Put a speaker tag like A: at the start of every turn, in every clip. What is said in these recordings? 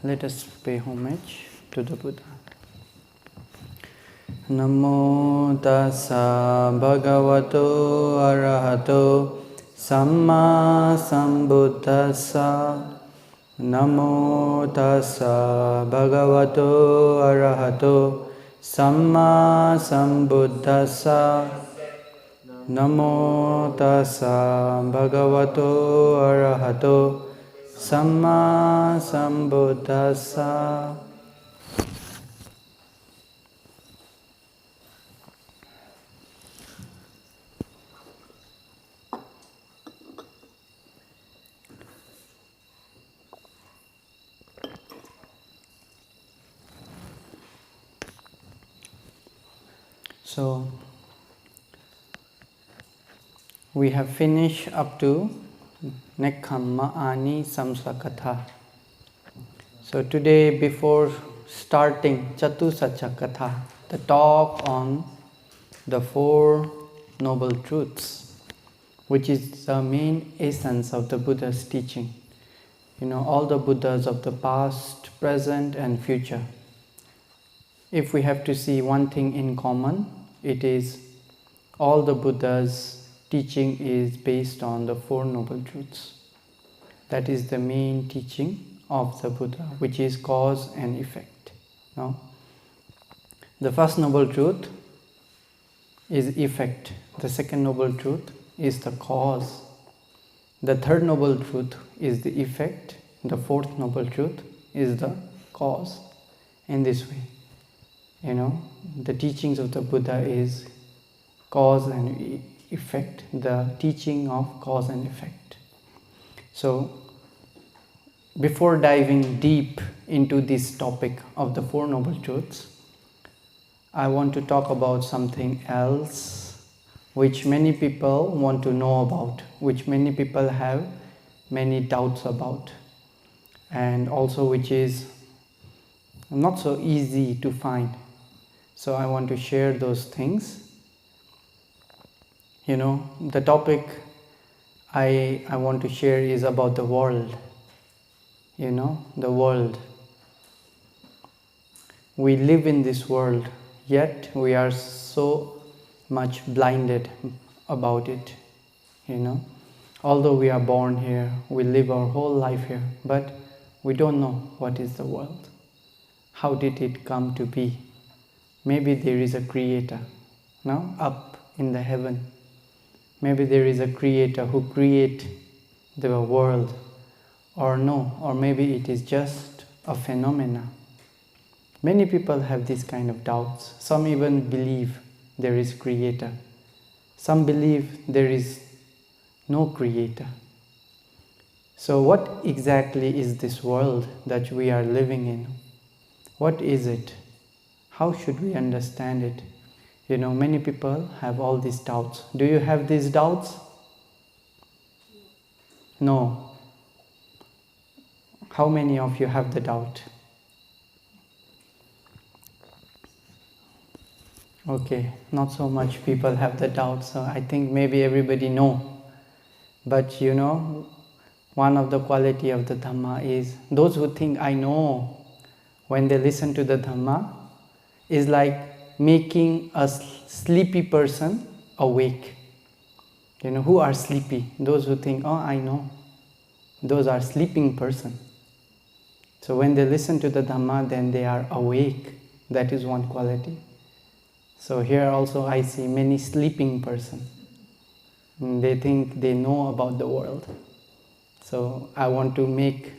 A: Let us pay homage to the Buddha. Namo tassa bhagavato arahato samma sambuddhassa. Namo tassa bhagavato arahato samma sambuddhassa. Namo tassa bhagavato arahato samma sambuddhassa. So, we have finished up to Nekkhamma Ani Samsa Kathā. So today, before starting Chatusacca Kathā, the talk on the Four Noble Truths, which is the main essence of the Buddha's teaching. All the Buddhas of the past, present and future. If we have to see one thing in common, it is all the Buddha's teaching is based on the Four Noble Truths. That is the main teaching of the Buddha, which is cause and effect. Now, the first noble truth is effect. The second noble truth is the cause. The third noble truth is the effect. The fourth noble truth is the cause. In this way, the teachings of the Buddha is cause and effect, the teaching of cause and effect. So, before diving deep into this topic of the Four Noble Truths, I want to talk about something else which many people want to know about, which many people have many doubts about, and also which is not so easy to find. So I want to share those things. The topic I want to share is about the world. The world. We live in this world, yet we are so much blinded about it. Although we are born here, we live our whole life here, but we don't know what is the world. How did it come to be? Maybe there is a creator, up in the heaven. Maybe there is a creator who created the world, or no, or maybe it is just a phenomena. Many people have this kind of doubts. Some even believe there is creator. Some believe there is no creator. So what exactly is this world that we are living in? What is it? How should we understand it? Many people have all these doubts. Do you have these doubts? No. How many of you have the doubt? Okay, not so much people have the doubt, so I think maybe everybody know. But one of the quality of the Dhamma is, those who think I know, when they listen to the Dhamma, is like making a sleepy person awake. Who are sleepy? Those who think, oh, I know. Those are sleeping person. So when they listen to the Dhamma, then they are awake. That is one quality. So here also I see many sleeping person. They think they know about the world. So I want to make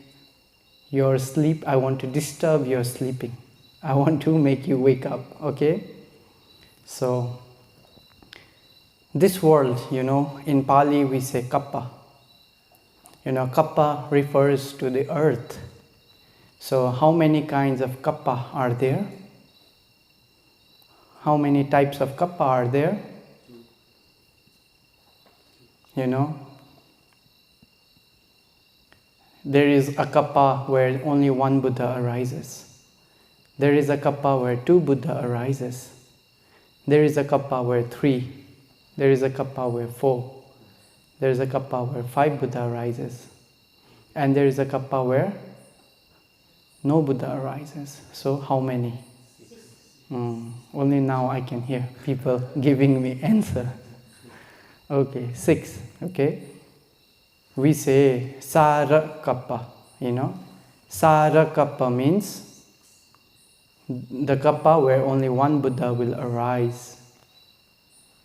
A: your sleep, I want to disturb your sleeping. I want to make you wake up, okay? So, this world, in Pali we say Kappa. Kappa refers to the earth. So, how many kinds of Kappa are there? How many types of Kappa are there? There is a Kappa where only one Buddha arises. There is a Kappa where two Buddha arises. There is a Kappa where 3. There is a Kappa where 4. There is a Kappa where 5 Buddha arises. And there is a Kappa where No Buddha arises. So how many? Only now I can hear people giving me answer. Okay, 6. Okay. We say Sara Kappa, Sara Kappa means the Kappa where only one Buddha will arise.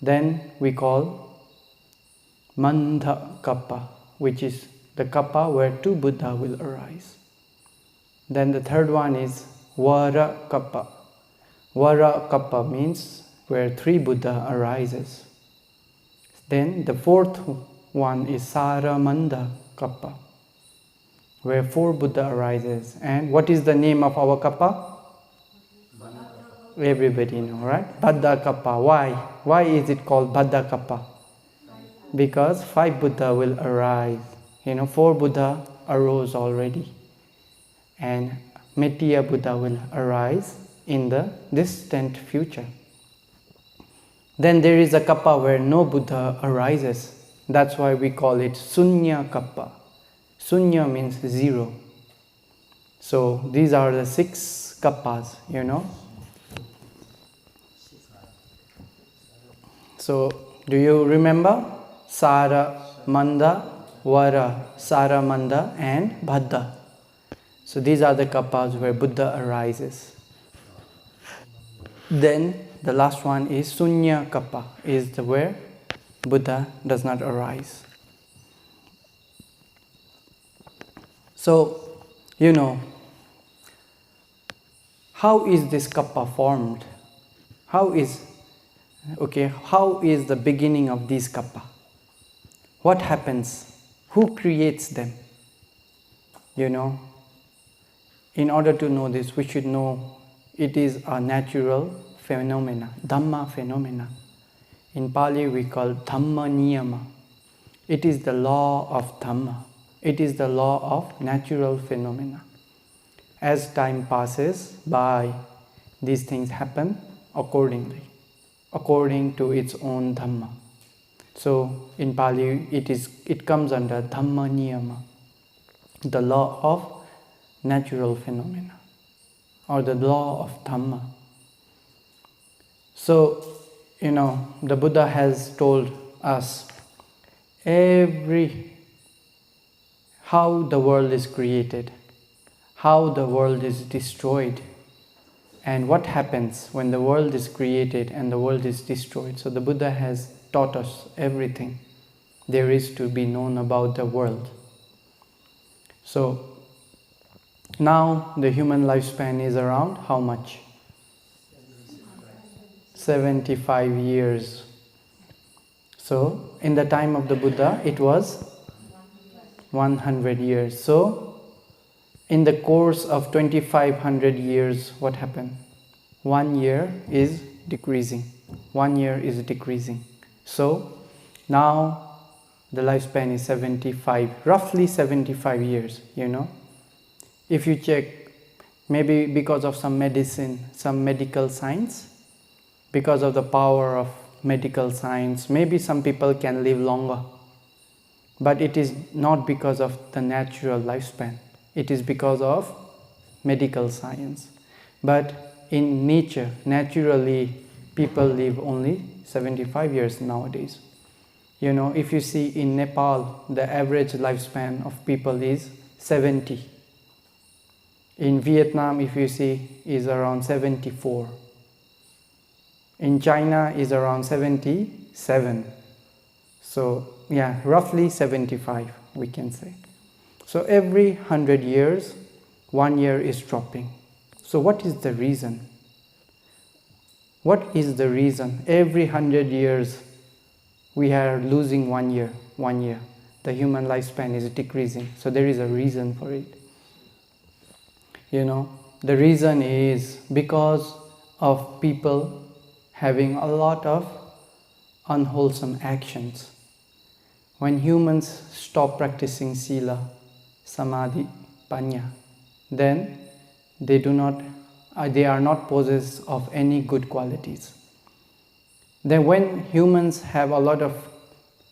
A: Then we call Mandha Kappa, which is the Kappa where two Buddha will arise. Then the third one is Vara Kappa. Vara Kappa means where three Buddha arises. Then the fourth one is Saramanda Kappa, where four Buddha arises. And what is the name of our Kappa? Everybody know, right? Baddha Kappa. Why? Why is it called Baddha Kappa? Because 5 Buddha will arise. 4 Buddha arose already. And Mettiya Buddha will arise in the distant future. Then there is a Kappa where no Buddha arises. That's why we call it Sunya Kappa. Sunya means 0. So these are the 6 Kappas, So do you remember? Sara, Manda, Vara, Sara, Manda and Baddha. So these are the Kappas where Buddha arises. Then the last one is Sunya Kappa, is the where Buddha does not arise. So, how is this Kappa formed? How is the beginning of these Kappa? What happens? Who creates them? In order to know this, we should know it is a natural phenomena, Dhamma phenomena. In Pali we call Dhamma Niyama. It is the law of Dhamma. It is the law of natural phenomena. As time passes by, these things happen accordingly, according to its own Dhamma. So in Pali it comes under Dhamma Niyama, the law of natural phenomena, or the law of Dhamma. So, the Buddha has told us how the world is created, how the world is destroyed, and what happens when the world is created and the world is destroyed. So the Buddha has taught us everything there is to be known about the world. So now the human lifespan is around how much? 75 years. So in the time of the Buddha it was 100 years. So in the course of 2500 years, what happened? 1 year is decreasing. 1 year is decreasing. So now the lifespan is 75, roughly 75 years, If you check, maybe because of some medicine, some medical science, because of the power of medical science, maybe some people can live longer. But it is not because of the natural lifespan. It is because of medical science. But in nature, naturally, people live only 75 years nowadays. If you see in Nepal, the average lifespan of people is 70. In Vietnam, if you see, is around 74. In China is around 77. So yeah, roughly 75 we can say. So every 100 years, 1 year is dropping. So what is the reason? What is the reason? Every 100 years we are losing 1 year, 1 year. The human lifespan is decreasing. So there is a reason for it. The reason is because of people having a lot of unwholesome actions. When humans stop practicing sila, samadhi, panya, then they are not possessed of any good qualities. Then when humans have a lot of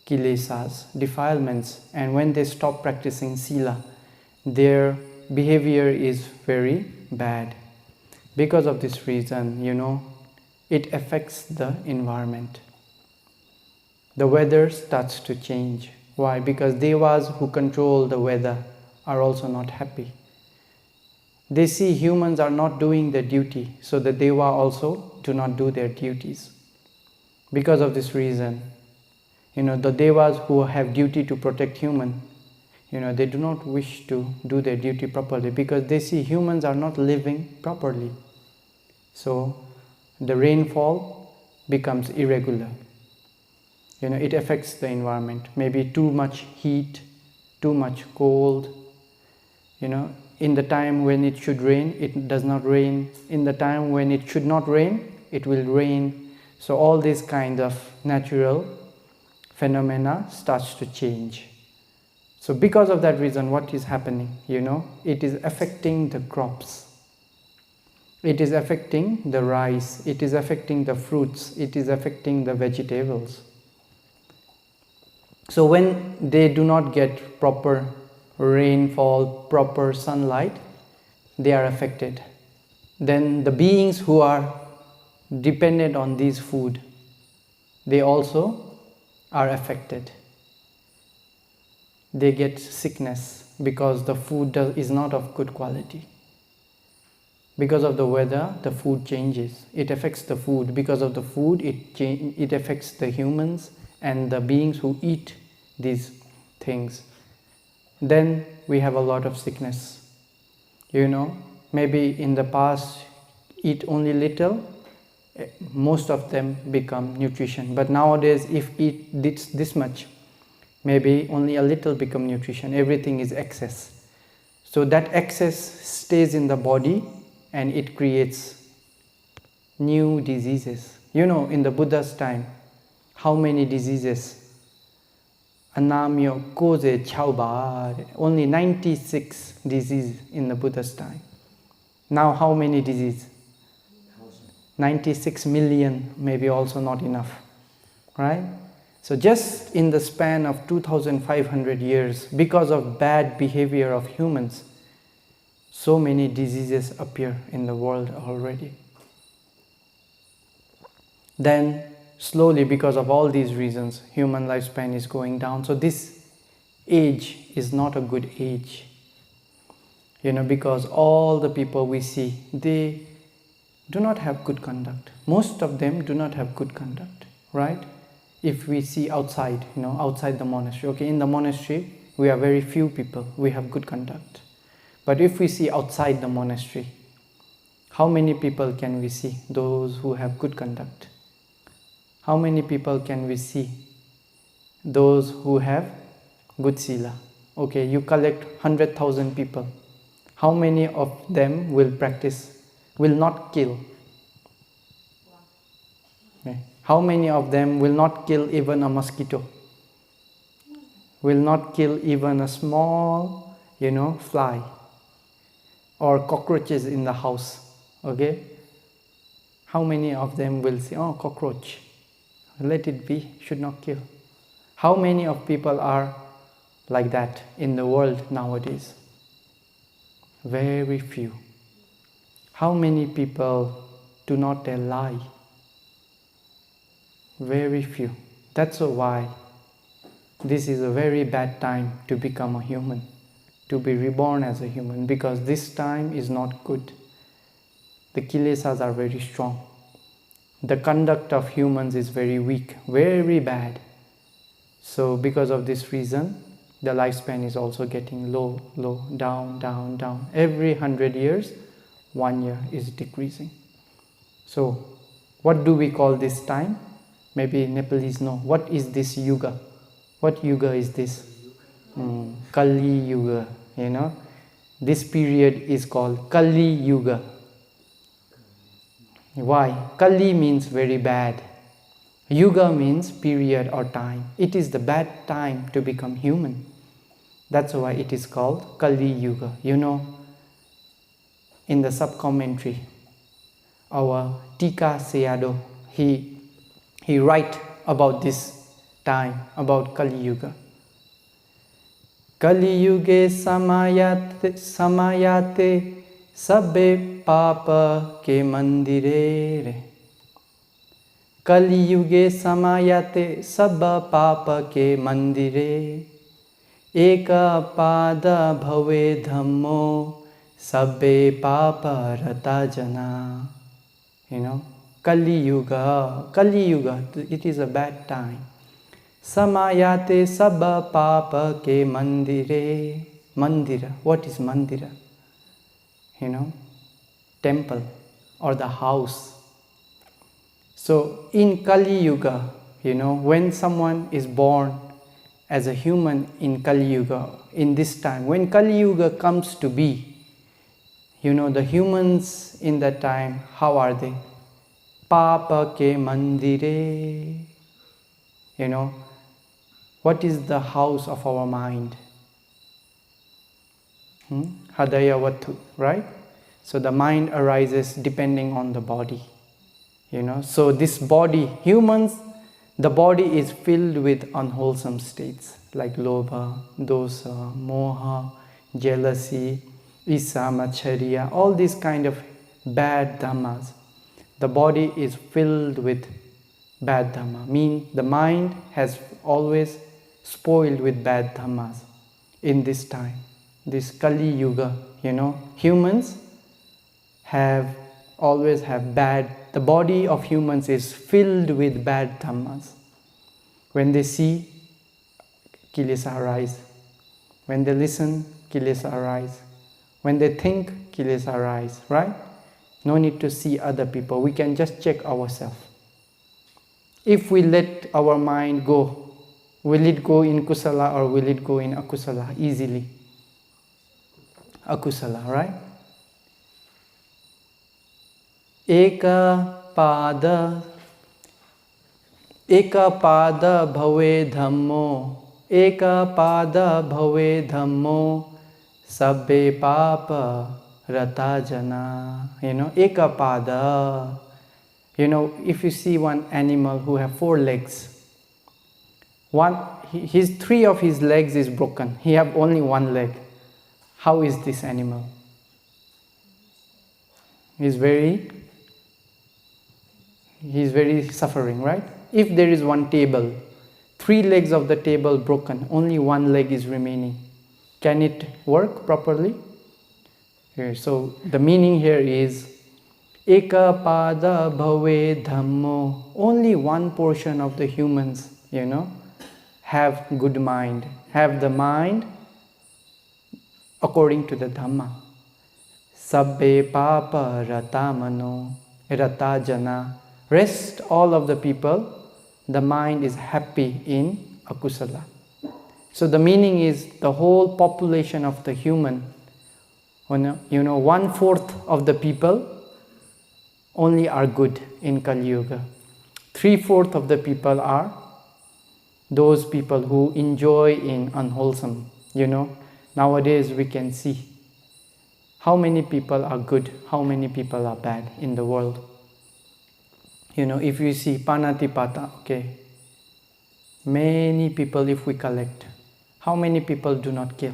A: kilesas, defilements, and when they stop practicing sila, their behavior is very bad. Because of this reason, it affects the environment. The weather starts to change. Why? Because devas who control the weather are also not happy. They see humans are not doing their duty, so the deva also do not do their duties. Because of this reason, the devas who have duty to protect human, they do not wish to do their duty properly because they see humans are not living properly. So the rainfall becomes irregular. It affects the environment. Maybe too much heat, too much cold. In the time when it should rain, it does not rain. In the time when it should not rain, it will rain. So all these kind of natural phenomena starts to change. So because of that reason, what is happening? It is affecting the crops. It is affecting the rice. It is affecting the fruits. It is affecting the vegetables. So when they do not get proper rainfall, proper sunlight, they are affected. Then the beings who are dependent on this food, they also are affected. They get sickness because the food is not of good quality. Because of the weather, the food changes. It affects the food. Because of the food, it affects the humans and the beings who eat these things. Then we have a lot of sickness. Maybe in the past, eat only little, most of them become nutrition. But nowadays, if eat this much, maybe only a little become nutrition. Everything is excess. So that excess stays in the body and it creates new diseases. In the Buddha's time, how many diseases? Anamyo koze chaubar. Only 96 diseases in the Buddha's time. Now how many diseases? 96 million, maybe also not enough. Right? So just in the span of 2,500 years, because of bad behavior of humans, so many diseases appear in the world already. Then slowly, because of all these reasons, human lifespan is going down. So this age is not a good age. Because all the people we see, they do not have good conduct. Most of them do not have good conduct, right? If we see outside, outside the monastery. Okay, in the monastery, we are very few people. We have good conduct. But if we see outside the monastery, how many people can we see? Those who have good conduct. How many people can we see? Those who have good sila. Okay, you collect 100,000 people. How many of them will practice, will not kill? Okay. How many of them will not kill even a mosquito? Will not kill even a small, fly or cockroaches in the house? Okay? How many of them will say, oh, cockroach, let it be, should not kill? How many of people are like that in the world nowadays? Very few. How many people do not tell lie? Very few. That's why this is a very bad time to become a human, to be reborn as a human, because this time is not good. The kilesas are very strong. The conduct of humans is very weak, very bad. So because of this reason, the lifespan is also getting low, down, down, down. Every 100 years, 1 year is decreasing. So what do we call this time? Maybe Nepalese know. What is this yuga? What yuga is this? Kali yuga, This period is called Kali yuga. Why? Kali means very bad. Yuga means period or time. It is the bad time to become human. That's why it is called Kali yuga. In the sub-commentary, our Tika Sayadaw, he write about this time, about Kali yuga. Kali Yuge samayate sabbe papa ke mandire. Kali Yuge samayate sabba papa ke mandire. Eka pada bhave dhammo sabbe papa rata jana. Kali Yuga, it is a bad time. Samayate sabba papa ke mandire. Mandira, what is mandira? Temple or the house. So in Kali Yuga, when someone is born as a human in Kali Yuga, in this time, when Kali Yuga comes to be, the humans in that time, how are they? Papa ke mandire. What is the house of our mind? Hadaya Vattu, right? So the mind arises depending on the body. So this body, humans, the body is filled with unwholesome states like lobha, dosa, moha, jealousy, isa, macharya, all these kind of bad dhammas. The body is filled with bad dhamma, means the mind has always spoiled with bad dhammas in this time, this Kali Yuga. Humans always have bad. The body of humans is filled with bad dhammas. When they see, kilesa arise. When they listen, kilesa arise. When they think, kilesa arise, right? No need to see other people. We can just check ourselves. If we let our mind go, will it go in kusala or will it go in akusala easily? Akusala, right? Eka pada bhave dhammo. Eka pada bhave dhammo. Sabbe papa rata jana. Eka pada. If you see one animal who have 4 legs, three of his legs is broken. He have only 1 leg. How is this animal? He's very suffering, right? If there is one table, 3 legs of the table broken, only 1 leg is remaining. Can it work properly? So the meaning here is Eka pada bhave dhammo. Only one portion of the humans, have good mind, have the mind according to the Dhamma. Sabbe papa rata mano, rata jana. Rest all of the people, the mind is happy in akusala. So the meaning is the whole population of the human, 1/4 of the people only are good in Kali Yuga. 3/4 of the people are those people who enjoy in unwholesome. Nowadays we can see how many people are good, how many people are bad in the world. If you see panatipata, okay, many people, if we collect, how many people do not kill?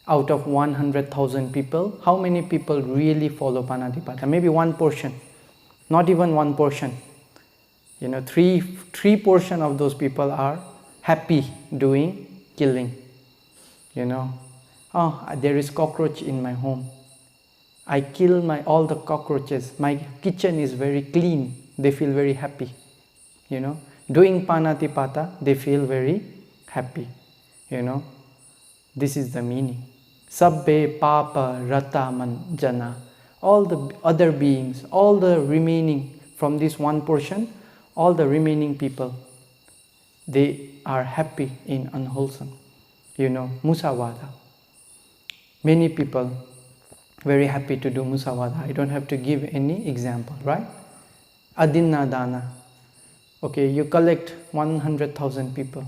A: Out of 100,000 people, how many people really follow panatipata? Maybe 1%, not even 1%. 3% of those people are happy doing killing. There is cockroach in my home. I kill all the cockroaches. My kitchen is very clean. They feel very happy. Doing panatipata, they feel very happy. This is the meaning. Sabbe papa rata jana. All the other beings, all the remaining from this 1%, all the remaining people, they are happy in unwholesome. Musavada. Many people very happy to do musavada. I don't have to give any example, right? Adinna dana. Okay, you collect 100,000 people.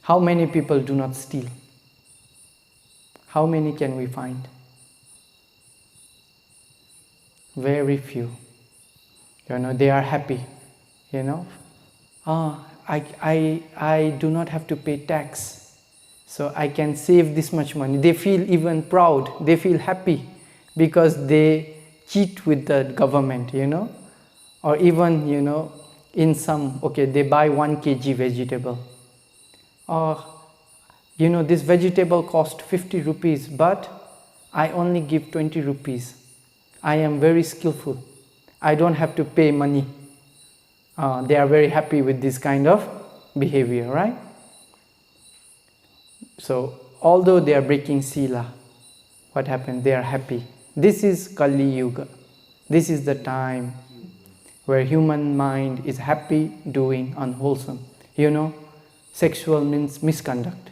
A: How many people do not steal? How many can we find? Very few. They are happy. I do not have to pay tax. So I can save this much money. They feel even proud, they feel happy because they cheat with the government, or even, in some, they buy 1 kg vegetable. Or, this vegetable cost 50 rupees, but I only give 20 rupees. I am very skillful. I don't have to pay money. They are very happy with this kind of behavior, right? So, although they are breaking sila, what happens? They are happy. This is Kali Yuga. This is the time where human mind is happy doing unwholesome. Sexual means misconduct.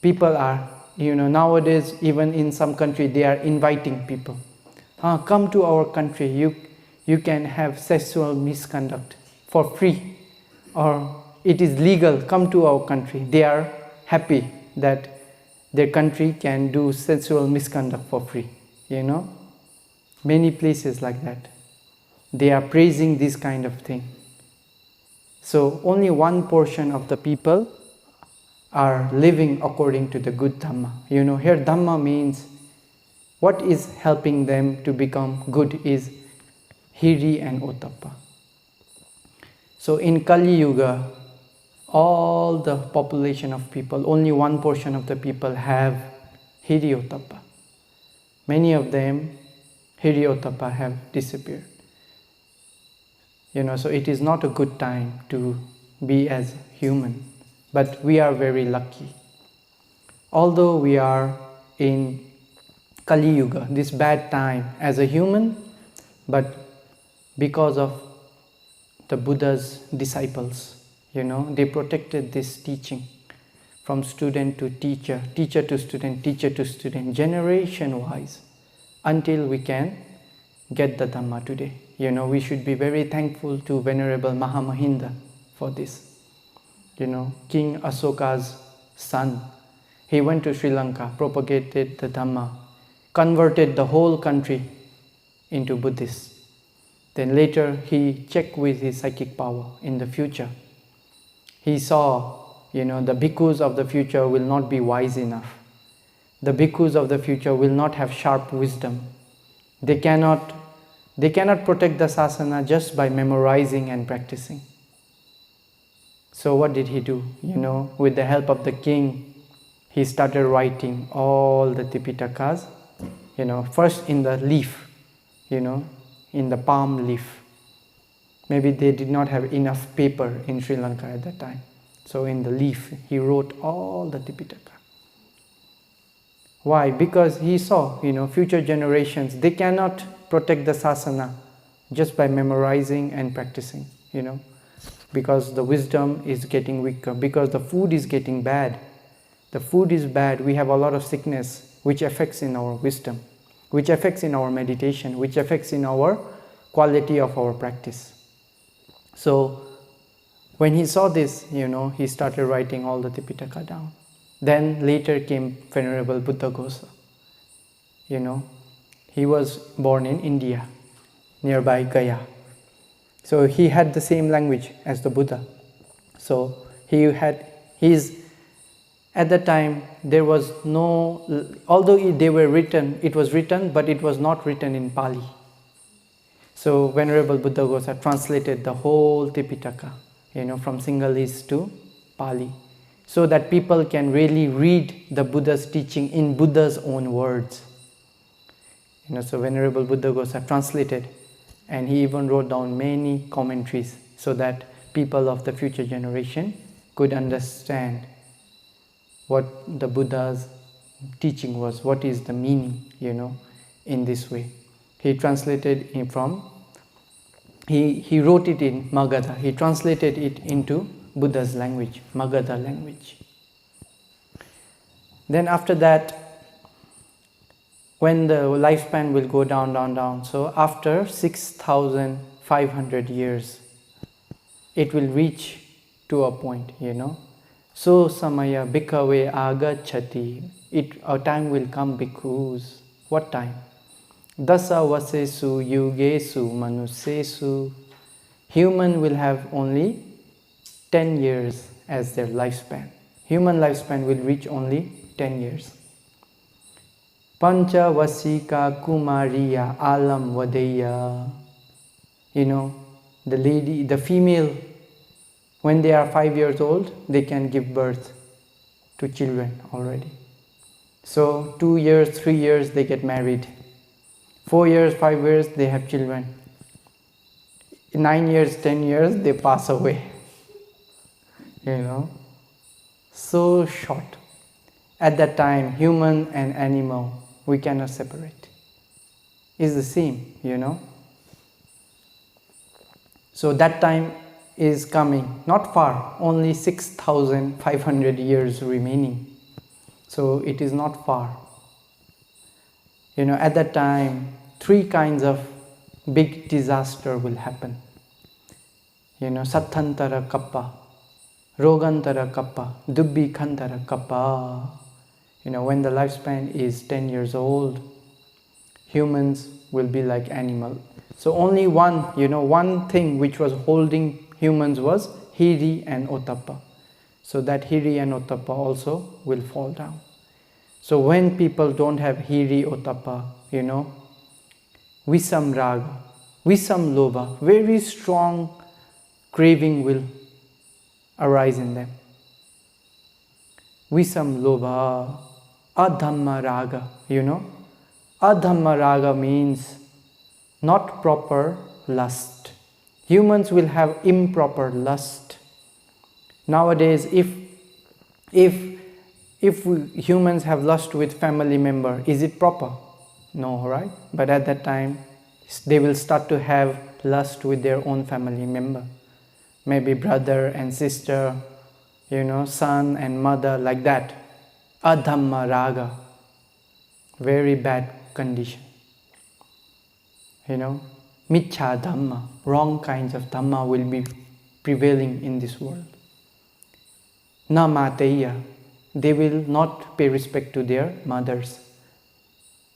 A: People are, nowadays, even in some country, they are inviting people. Come to our country, you can have sexual misconduct for free. Or it is legal, come to our country. They are happy that their country can do sexual misconduct for free. Many places like that. They are praising this kind of thing. So only one portion of the people are living according to the good Dhamma. Here Dhamma means what is helping them to become good is Hiri and Ottappa. So in Kali Yuga, all the population of people, only one portion of the people have Hiri Ottappa. Many of them, Hiri Ottappa, have disappeared. So it is not a good time to be as human, but we are very lucky. Although we are in Kali Yuga, this bad time as a human, but because of the Buddha's disciples, they protected this teaching from student to teacher, teacher to student, generation-wise, until we can get the Dhamma today. We should be very thankful to Venerable Mahamahinda for this. King Asoka's son, he went to Sri Lanka, propagated the Dhamma, converted the whole country into Buddhist. Then later he checked with his psychic power in the future. He saw, the bhikkhus of the future will not be wise enough. The bhikkhus of the future will not have sharp wisdom. They cannot protect the sasana just by memorizing and practicing. So what did he do? With the help of the king, he started writing all the Tipitakas, first in the leaf, in the palm leaf. Maybe they did not have enough paper in Sri Lanka at that time. So in the leaf, he wrote all the Tipitaka. Why? Because he saw, future generations, they cannot protect the sasana just by memorizing and practicing, because the wisdom is getting weaker, because the food is getting bad. The food is bad, we have a lot of sickness which affects in our wisdom, which affects in our meditation, which affects in our quality of our practice. So when he saw this, he started writing all the Tipitaka down. Then later came Venerable Buddhaghosa. He was born in India, nearby Gaya. So he had the same language as the Buddha. So at that time there was no, although they were written, it was written, but it was not written in Pali. So Venerable Buddhaghosa translated the whole Tipitaka, from Sinhalese to Pali, so that people can really read the Buddha's teaching in Buddha's own words. So Venerable Buddhaghosa translated, and he even wrote down many commentaries so that people of the future generation could understand what the Buddha's teaching was, what is the meaning, in this way. He translated it he wrote it in Magadha. He translated it into Buddha's language, Magadha language. Then after that, when the lifespan will go down, so after 6,500 years, it will reach to a point, So samaya bhikkhave agacchati. A time will come, bhikkhus. What time? Dasa vasesu yugesu manusesu. Human will have only 10 years as their lifespan. Human lifespan will reach only 10 years. Pancha Vasika Kumariya Alam Vadeya. You know, the lady, the female, when they are 5 years old, they can give birth to children already. So 2 years, 3 years, they get married. 4 years, 5 years, they have children. 9 years, 10 years, they pass away. You know, so short. At that time, human and animal, we cannot separate. It's the same, you know. So that time is coming, not far, only 6,500 years remaining. So it is not far. You know, at that time, 3 kinds of big disaster will happen. You know, Sattantara Kappa, Rogantara Kappa, Dubbi Khantara Kappa. You know, when the lifespan is 10 years old, humans will be like animal. So only one thing which was holding humans was Hiri and Ottappa. So that Hiri and Ottappa also will fall down. So when people don't have Hiri, Ottappa, you know, Visam Raga, Visam Lobha, very strong craving will arise in them. Visam Lobha, Adhamma Raga, you know. Adhamma Raga means not proper lust. Humans will have improper lust. Nowadays, if humans have lust with family member, is it proper? No, right? But at that time, they will start to have lust with their own family member. Maybe brother and sister, you know, son and mother, like that. Adhamma Raga, very bad condition. You know, Michcha Dhamma, wrong kinds of Dhamma will be prevailing in this world. Na Mateya, they will not pay respect to their mothers.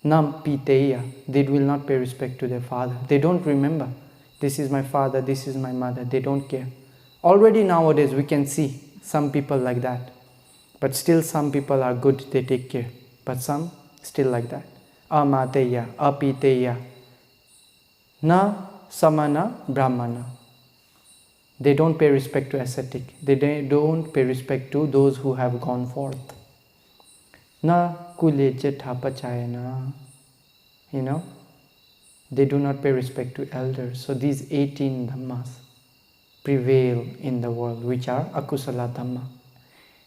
A: Na Piteya, they will not pay respect to their father. They don't remember, this is my father, this is my mother, they don't care. Already nowadays we can see some people like that. But still some people are good, they take care. But some still like that. Amateya, Apiteya, Na Samana Brahmana. They don't pay respect to ascetic. They don't pay respect to those who have gone forth. Na Kule Jetha Pachayana. You know, they do not pay respect to elders. So these 18 Dhammas prevail in the world, which are Akusala Dhamma.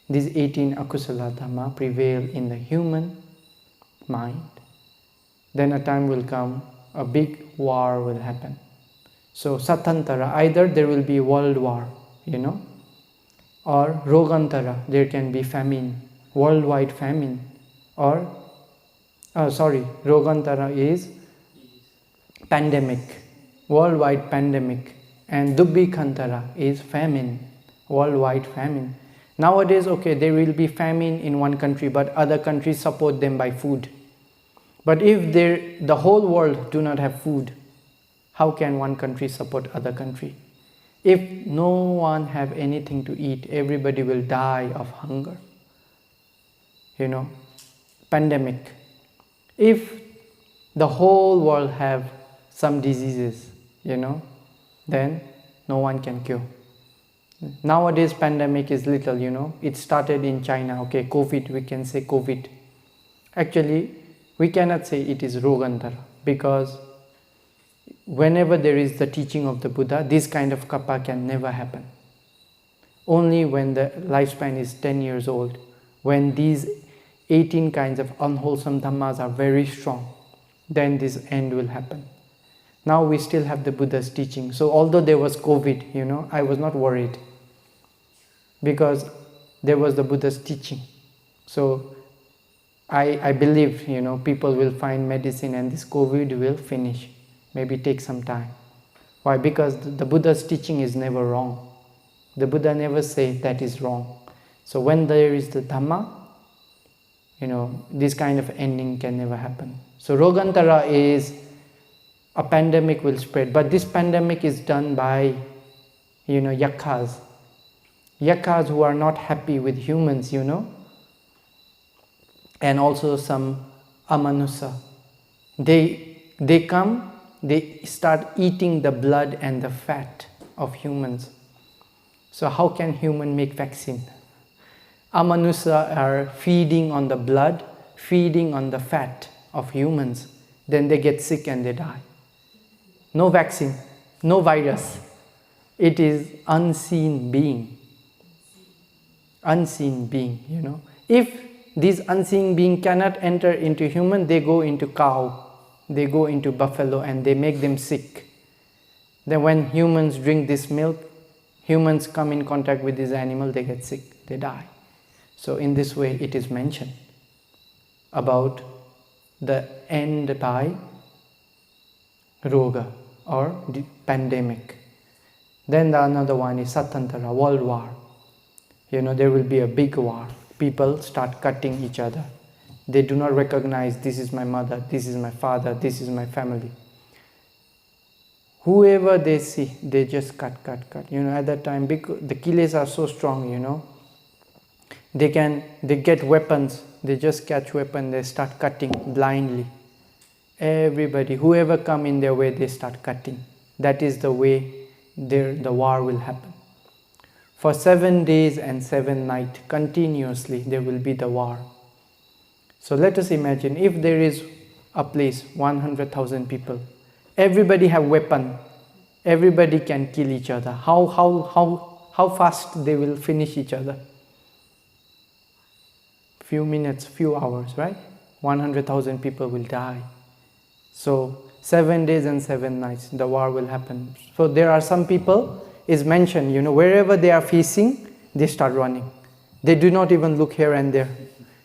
A: These 18 Akusala Dhamma prevail in the human mind. Then a time will come, a big war will happen. So Satantara, either there will be world war, you know, or Rogantara, there can be famine, worldwide famine, or, Rogantara is pandemic, worldwide pandemic, and Dubbi Khantara is famine, worldwide famine. Nowadays, okay, there will be famine in one country, but other countries support them by food. But if the whole world do not have food, how can one country support other country? If no one have anything to eat, everybody will die of hunger. You know, pandemic. If the whole world have some diseases, you know, then no one can cure. Nowadays pandemic is little, you know, it started in China, okay, COVID, we can say COVID. Actually, we cannot say it is Rogantara, because whenever there is the teaching of the Buddha, this kind of kappa can never happen. Only when the lifespan is 10 years old, when these 18 kinds of unwholesome dhammas are very strong, then this end will happen. Now we still have the Buddha's teaching. So although there was COVID, you know, I was not worried, because there was the Buddha's teaching. So I believe, you know, people will find medicine and this COVID will finish. Maybe take some time. Why? Because the Buddha's teaching is never wrong. The Buddha never said that is wrong. So when there is the Dhamma, you know, this kind of ending can never happen. So Rogantara is a pandemic will spread, but this pandemic is done by, you know, yakhas. yakas who are not happy with humans, and also some amanusa. They come, they start eating the blood and the fat of humans. So how can human make vaccine? Amanusa are feeding on the blood, feeding on the fat of humans. Then they get sick and they die. No vaccine, no virus. It is unseen being. Unseen being, If these unseen being cannot enter into human, they go into cow, they go into buffalo, and they make them sick. Then when humans drink this milk, humans come in contact with this animal, they get sick, they die. So in this way it is mentioned about the end by roga or the pandemic. Then the another one is Satantara, world war. There will be a big war. People start cutting each other. They do not recognize this is my mother, this is my father, this is my family. Whoever they see, they just cut. At that time, because the killes are so strong, they get weapons, they just catch weapon, they start cutting blindly. Everybody, whoever come in their way, they start cutting. That is the way the war will happen. For 7 days and 7 nights, continuously, there will be the war. So let us imagine, if there is a place, 100,000 people, everybody have weapon, everybody can kill each other. How fast they will finish each other? Few minutes, few hours, right? 100,000 people will die. So 7 days and 7 nights, the war will happen. So there are some people, is mentioned, wherever they are facing, they start running. They do not even look here and there.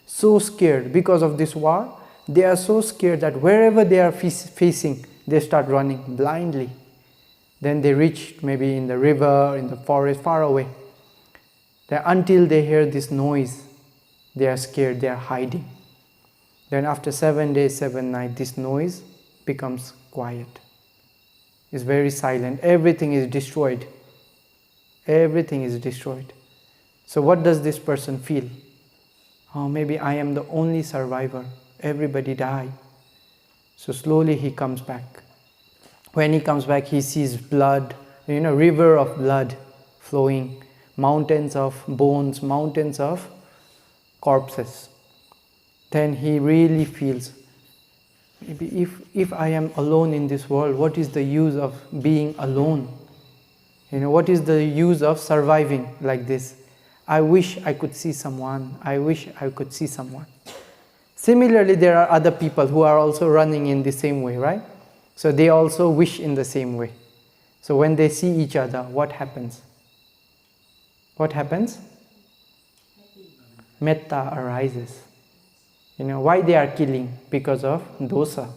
A: So scared because of this war, they are so scared that wherever they are facing, they start running blindly. Then they reach maybe in the river, in the forest, far away. Then until they hear this noise, they are scared, they are hiding. Then after 7 days, 7 nights, this noise becomes quiet. It's very silent. Everything is destroyed. Everything is destroyed. So what does this person feel? Oh, maybe I am the only survivor. Everybody died. So slowly he comes back. When he comes back, he sees blood, river of blood flowing, mountains of bones, mountains of corpses. Then he really feels, maybe if I am alone in this world, what is the use of being alone? What is the use of surviving like this? I wish I could see someone. I wish I could see someone. Similarly, there are other people who are also running in the same way, right? So they also wish in the same way. So when they see each other, what happens? What happens? Metta arises. Why they are killing? Because of dosa.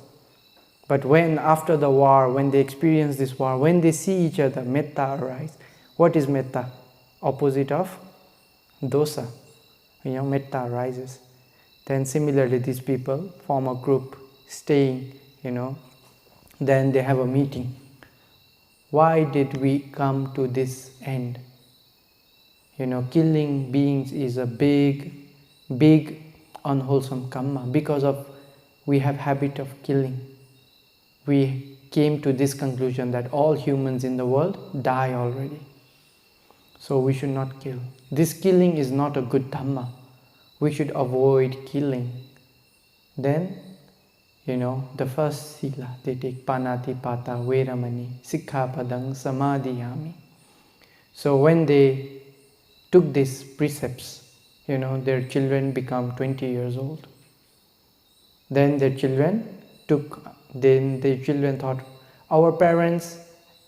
A: But when after the war, when they experience this war, when they see each other, metta arises. What is metta? Opposite of dosa. Metta arises. Then similarly, these people form a group, staying, then they have a meeting. Why did we come to this end? Killing beings is a big unwholesome karma. Because of we have habit of killing, we came to this conclusion that all humans in the world die already. So we should not kill. This killing is not a good dhamma. We should avoid killing. Then, the first sila, they take panati pata veramani sikkhapadang samadhiyami. So when they took these precepts, their children become 20 years old. Then their children thought, our parents,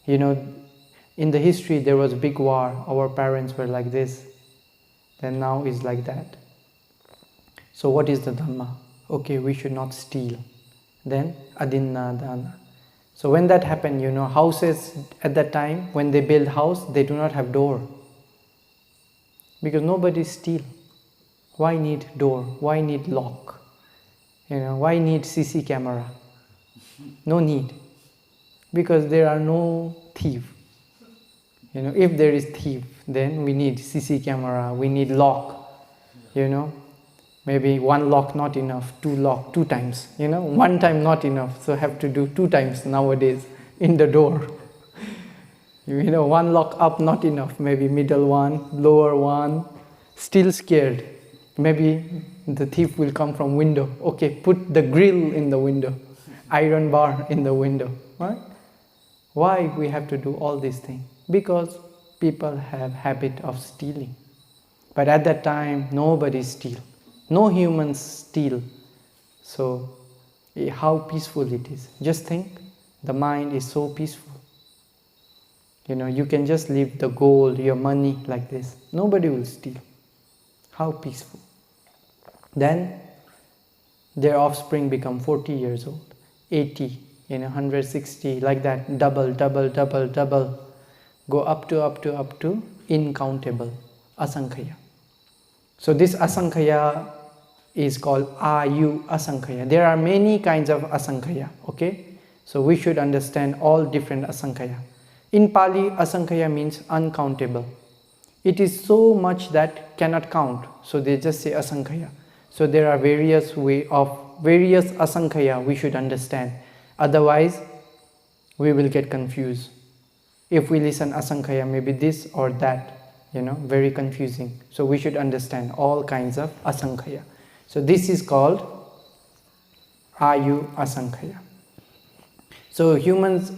A: in the history there was a big war, our parents were like this, then now is like that. So what is the dhamma? Okay, we should not steal. Then adinna dana. So when that happened, houses at that time, when they build house, they do not have door. Because nobody steal. Why need door? Why need lock? Why need CC camera? No need. Because there are no thief. If there is thief, then we need CC camera, we need lock, you know. Maybe one lock not enough, two lock, 2 times, you know. One time not enough, so have to do 2 times nowadays in the door. You know, one lock up not enough, maybe middle one, lower one, still scared. Maybe the thief will come from window. Okay, put the grill in the window, iron bar in the window, right? Why we have to do all these things? Because people have habit of stealing. But at that time, nobody steal. No humans steal. So, how peaceful it is. Just think, the mind is so peaceful. You know, you can just leave the gold, your money like this. Nobody will steal. How peaceful. Then, their offspring become 40 years old, 80, 160, like that, double, go up to incountable, asankhaya. So this asankhaya is called ayu asankhaya. There are many kinds of asankhaya, okay? So we should understand all different asankhaya. In Pali, asankhaya means uncountable. It is so much that cannot count, so they just say asankhaya. So there are various asankhaya we should understand. Otherwise, we will get confused. If we listen asankhaya, maybe this or that, you know, very confusing. So we should understand all kinds of asankhaya. So this is called ayu asankhaya. So humans'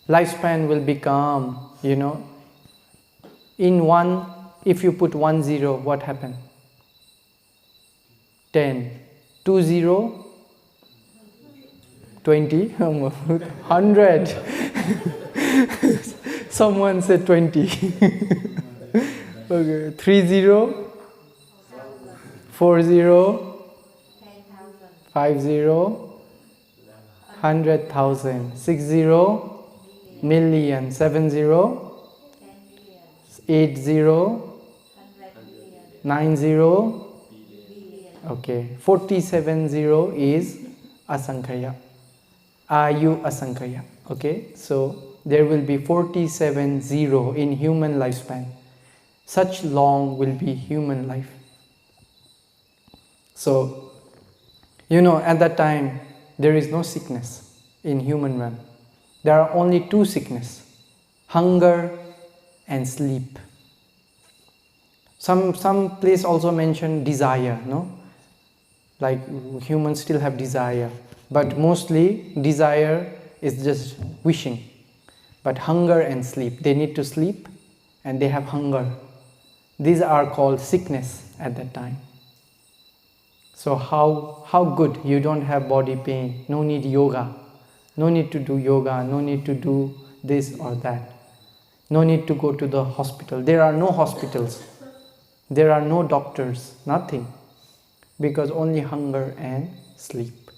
A: lifespan will become, you know, in one, if you put 1 0, what happened? 10, 2 0, 20, 100. Someone said 20. Okay, 3 0, 4 0, 5 0, 100,000, 6 0, million, 7 0, 8 0, 9 0. Okay, 47 0 is asankhaya, ayu asankhaya. Okay, so there will be 47 0 in human lifespan. Such long will be human life. So, you know, at that time there is no sickness in human realm. There are only 2 sickness: hunger and sleep. Some place also mention desire, no? Like humans still have desire, but mostly desire is just wishing. But hunger and sleep, they need to sleep and they have hunger. These are called sickness at that time. So how good, you don't have body pain, no need yoga, no need to do yoga, no need to do this or that, no need to go to the hospital. There are no hospitals, there are no doctors, nothing, because only hunger and sleep.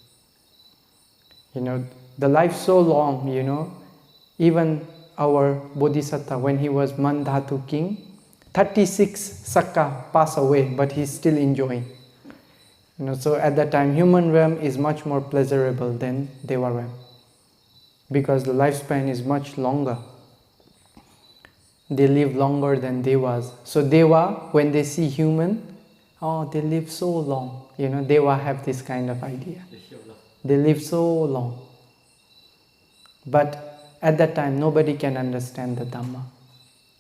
A: You know, the life so long, you know, even our Bodhisattva, when he was Mandhatu king, 36 Sakka pass away, but he's still enjoying. You know, so at that time, human realm is much more pleasurable than Deva realm, because the lifespan is much longer. They live longer than Devas. So Deva, when they see human, oh, they live so long. You know, Deva have this kind of idea. They live so long. But at that time, nobody can understand the Dhamma.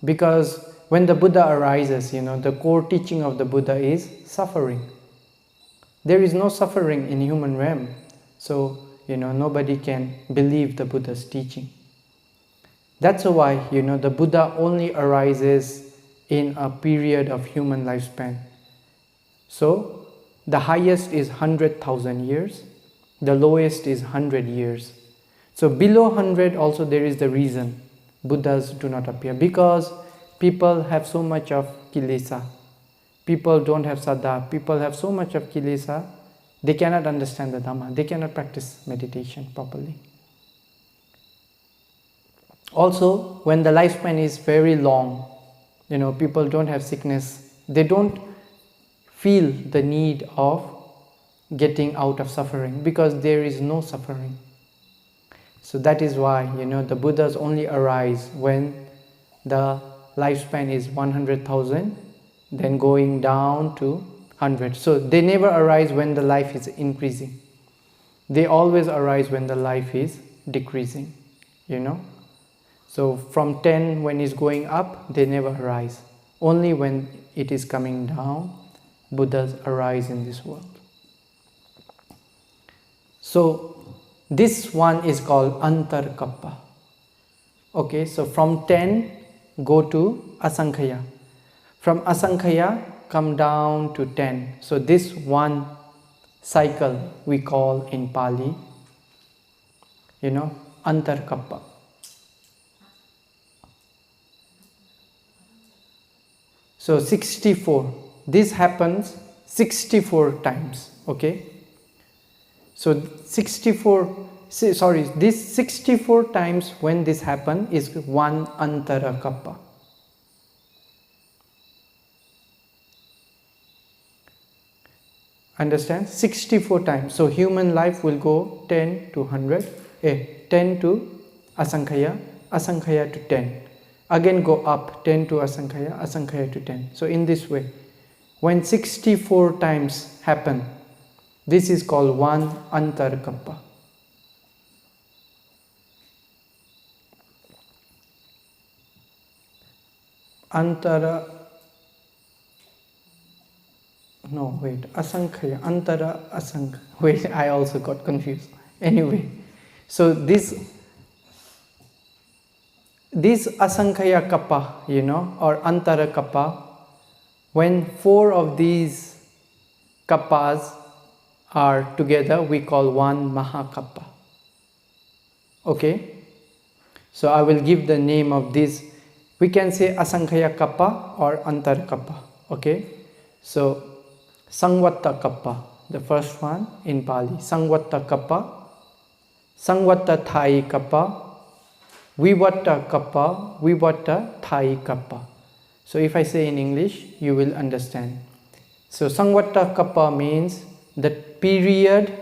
A: Because when the Buddha arises, you know, the core teaching of the Buddha is suffering. There is no suffering in human realm. So, you know, nobody can believe the Buddha's teaching. That's why, you know, the Buddha only arises in a period of human lifespan. So, the highest is 100,000 years, the lowest is 100 years. So, below 100 also there is the reason Buddhas do not appear, because people have so much of kilesa. People don't have saddha, people have so much of kilesa, they cannot understand the Dhamma, they cannot practice meditation properly. Also, when the lifespan is very long, you know, people don't have sickness, they don't feel the need of getting out of suffering, because there is no suffering. So that is why, you know, the Buddhas only arise when the lifespan is 100,000, then going down to 100. So they never arise when the life is increasing. They always arise when the life is decreasing, you know. So from 10 when it's going up, they never arise. Only when it is coming down, Buddhas arise in this world. So this one is called Antar Kappa. Okay, so from 10 go to Asankhaya. From Asankhaya come down to 10. So this one cycle we call in Pali, you know, Antar Kappa. So 64. This happens 64 times. Okay. So this 64 times when this happens is one Antara Kappa. Understand? 64 times. So human life will go 10 to 100, 10 to Asankhaya, Asankhaya to 10. Again go up 10 to Asankhaya, Asankhaya to 10. So in this way, when 64 times happen, this is called one Antar Kappa. Antara, no wait, Asankhaya, Antara, Asankhaya. Wait, I also got confused. Anyway, so this Asankhaya Kappa, you know, or Antara Kappa, when 4 of these Kappas are together, we call one Mahakappa. Okay, so I will give the name of this. We can say Asankhaya Kappa or Antara Kappa. Okay, so Sangvatta Kappa, the first one in Pali, Sangvatta Kappa, Sangvatta Thai Kappa, Vivatta Kappa, Vivatta Thai Kappa. So if I say in English, you will understand. So Sangvatta Kappa means the period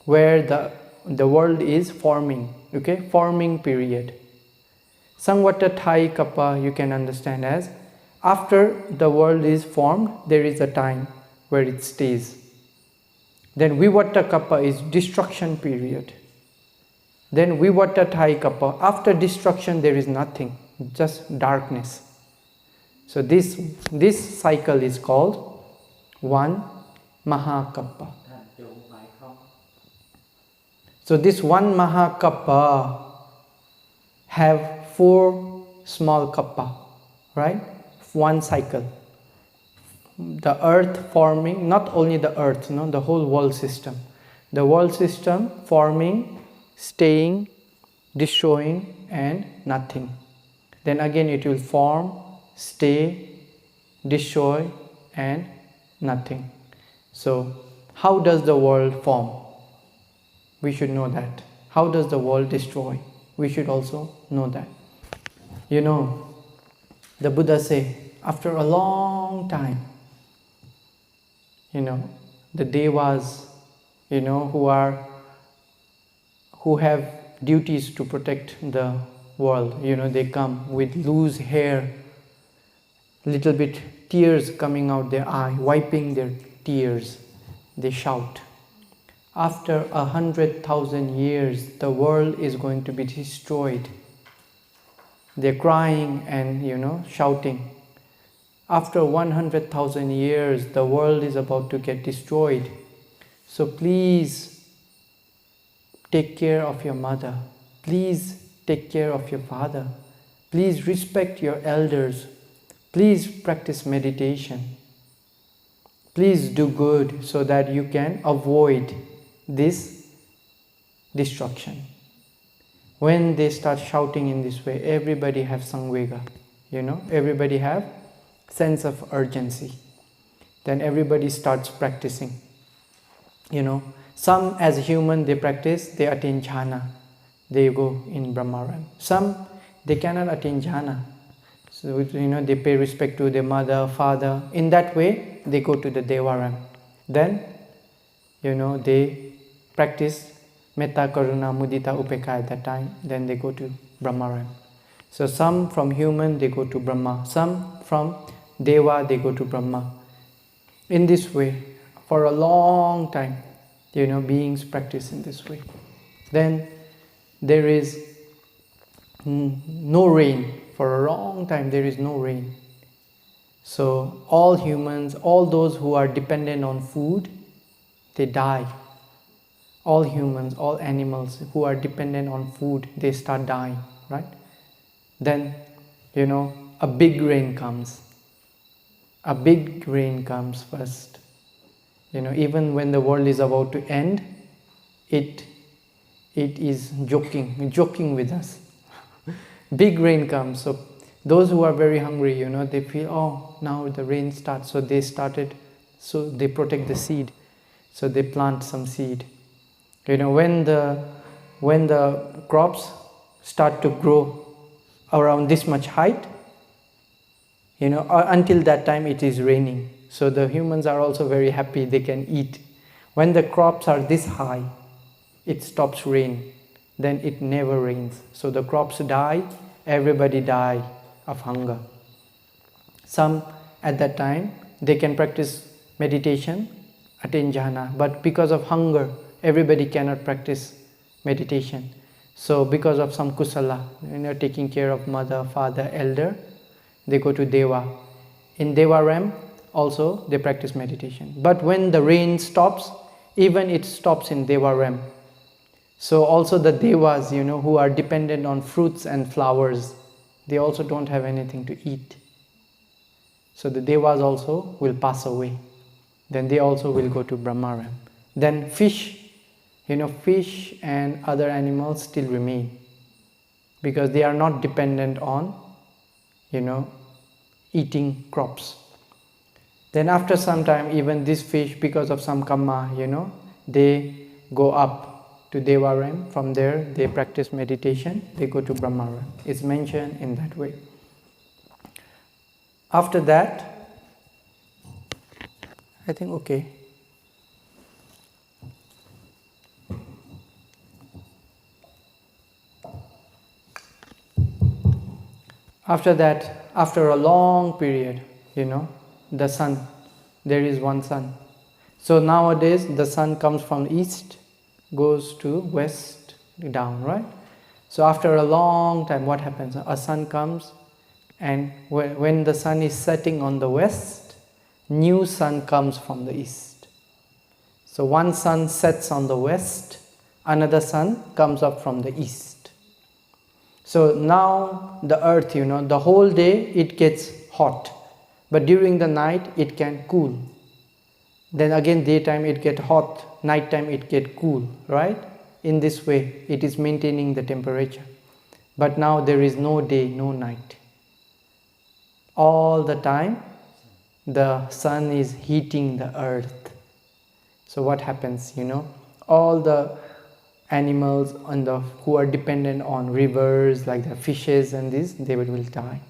A: where the world is forming, okay, forming period. Sangvatta Thai Kappa you can understand as after the world is formed, there is a time where it stays. Then Vivatta Kappa is destruction period. Then Vivatta Thai Kappa, after destruction there is nothing, just darkness. So this cycle is called one Mahakappa. So this one Mahakappa have 4 small kappa, right? One cycle. The earth forming, not only the earth, no, the whole world system. The world system forming, staying, destroying and nothing. Then again it will form, stay, destroy and nothing. So how does the world form? We should know that. How does the world destroy? We should also know that. You know, the Buddha say, after a long time, you know, the Devas, you know, who have duties to protect the world, you know, they come with loose hair, little bit tears coming out their eye, wiping their tears. They shout, after 100,000 years, the world is going to be destroyed. They're crying and, you know, shouting. After 100,000 years, the world is about to get destroyed. So please take care of your mother. Please take care of your father. Please respect your elders. Please practice meditation. Please do good so that you can avoid this destruction. When they start shouting in this way, everybody have samvega, you know, everybody have sense of urgency. Then everybody starts practicing, you know. Some as human they practice, they attain jhana, they go in Brahmaram. Some they cannot attain jhana, so you know, they pay respect to their mother, father. In that way they go to the Devaram. Then, you know, they practice Metta, Karuna, Mudita, Upekha at that time. Then they go to Brahmaram. So some from human, they go to Brahma. Some from Deva, they go to Brahma. In this way, for a long time, beings practice in this way. Then there is no rain. For a long time, there is no rain. So all humans, all those who are dependent on food, they die. All humans, all animals who are dependent on food, they start dying, right? Then, a big rain comes. A big rain comes first. Even when the world is about to end, it is joking with us. Big rain comes. So those who are very hungry, they feel, oh, now the rain starts. So they protect the seed. So they plant some seed. When the crops start to grow around this much height, until that time it is raining. So the humans are also very happy, they can eat. When the crops are this high, it stops rain. Then it never rains. So the crops die, everybody die of hunger. Some at that time, they can practice meditation, attain jhana. But because of hunger, everybody cannot practice meditation. So because of some kusala, taking care of mother, father, elder, they go to Deva. In Deva realm, also they practice meditation. But when the rain stops, even it stops in Deva realm. So also the Devas, who are dependent on fruits and flowers, they also don't have anything to eat. So the Devas also will pass away. Then they also will go to Brahma realm. Then fish and other animals still remain. Because they are not dependent on, eating crops. Then after some time, even this fish, because of some karma, they go up to Deva realm. From there, they practice meditation. They go to Brahma realm. It's mentioned in that way. After that, I think, okay. After that, after a long period, the sun, there is one sun. So nowadays, the sun comes from east, goes to west, down, right? So after a long time, what happens? A sun comes, and when the sun is setting on the west, new sun comes from the east. So one sun sets on the west, another sun comes up from the east. So now the earth, the whole day it gets hot, but during the night it can cool. Then again daytime it get hot, nighttime it get cool, right? In this way it is maintaining the temperature. But now there is no day, no night. All the time the sun is heating the earth. So what happens, all the animals who are dependent on rivers, like the fishes and this, they will die.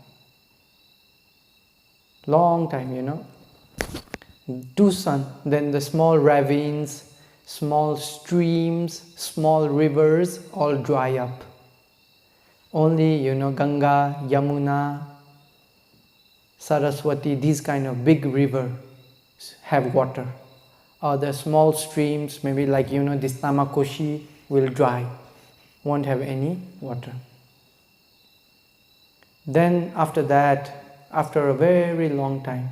A: Long time, Two sun, then the small ravines, small streams, small rivers all dry up. Only, Ganga, Yamuna, Saraswati, these kind of big rivers have water. Or the small streams, maybe like, this Tamakoshi, will dry, won't have any water. Then after that, after a very long time,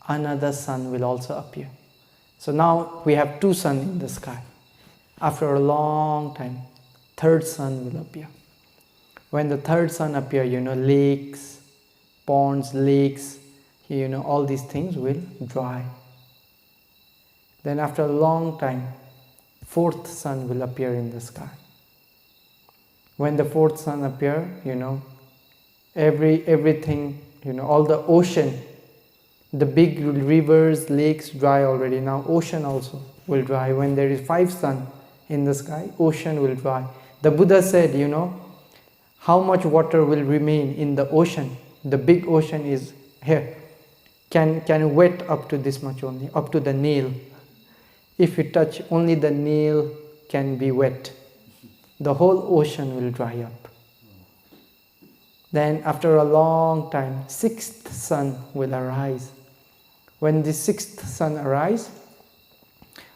A: another sun will also appear. So now we have two suns in the sky. After a long time, third sun will appear. When the third sun appears, lakes, ponds, lakes, all these things will dry. Then after a long time, fourth sun will appear in the sky. When the fourth sun appears, everything, all the ocean, the big rivers, lakes dry already. Now ocean also will dry. When there is 5 sun in the sky, ocean will dry. The Buddha said, how much water will remain in the ocean? The big ocean is here. Can wet up to this much only, up to the nail. If you touch, only the nail can be wet. The whole ocean will dry up. Then after a long time, sixth sun will arise. When the sixth sun arises,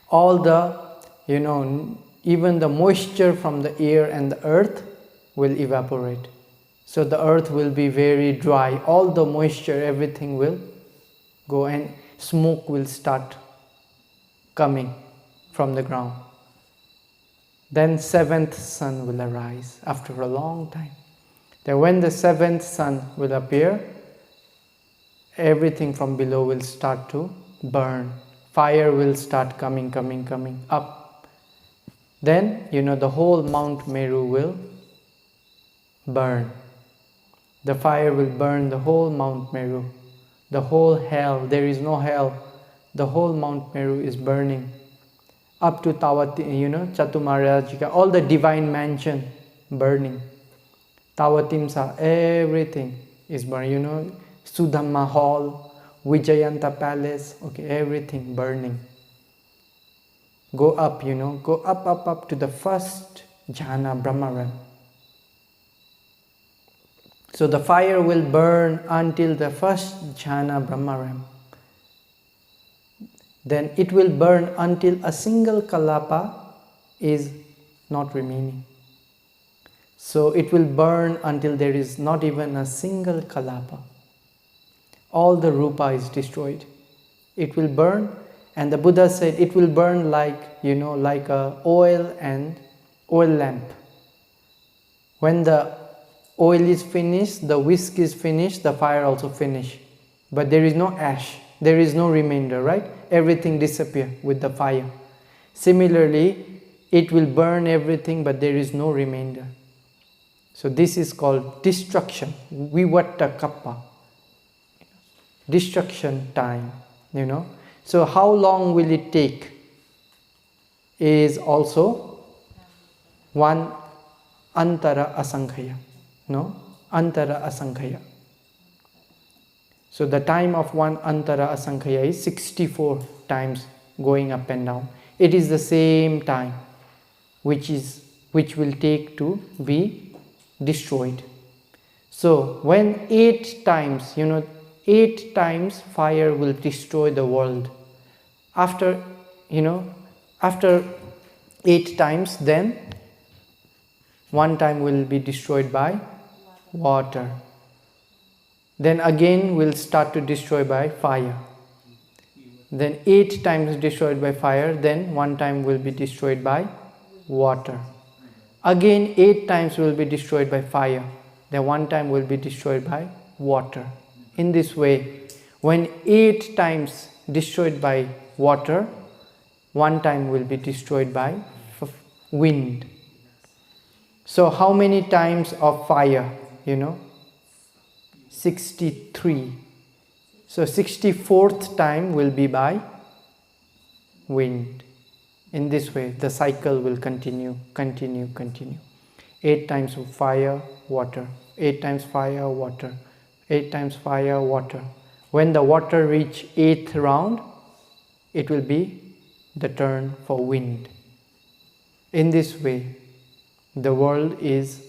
A: all the, even the moisture from the air and the earth will evaporate. So the earth will be very dry. All the moisture, everything will go, and smoke will start coming from the ground. Then seventh sun will arise after a long time. Then when the seventh sun will appear, everything from below will start to burn. Fire will start coming up. Then, the whole Mount Meru will burn. The fire will burn the whole Mount Meru. The whole hell, there is no hell. The whole Mount Meru is burning. Up to Tawati, Chatumarajika, all the divine mansion burning. Tawatimsa, everything is burning. Sudhamma Hall, Vijayanta Palace, okay, everything burning. Go up, go up to the first jhana Brahmaram. So the fire will burn until the first jhana Brahmaram. Then it will burn until a single kalapa is not remaining. So it will burn until there is not even a single kalapa. All the rupa is destroyed. It will burn, and the Buddha said it will burn like, like a oil lamp. When the oil is finished, the whisk is finished, the fire also finished. But there is no ash, there is no remainder, right? Everything disappears with the fire. Similarly, it will burn everything, but there is no remainder. So this is called destruction, vivatta kappa. Destruction time, So how long will it take is also one antara asankhaya, antara asankhaya. So the time of one antara asankhaya is 64 times going up and down. It is the same time which will take to be destroyed. So when 8 times, 8 times fire will destroy the world. After 8 times, then 1 time will be destroyed by water. Then again will start to destroy by fire. Then 8 times destroyed by fire, then 1 time will be destroyed by water. Again 8 times will be destroyed by fire. Then 1 time will be destroyed by water. In this way, when 8 times destroyed by water, 1 time will be destroyed by wind. So how many times of fire? 63. So 64th time will be by wind. In this way, the cycle will continue. 8 times of fire, water. 8 times fire, water. 8 times fire, water. When the water reach 8th round, it will be the turn for wind. In this way, the world is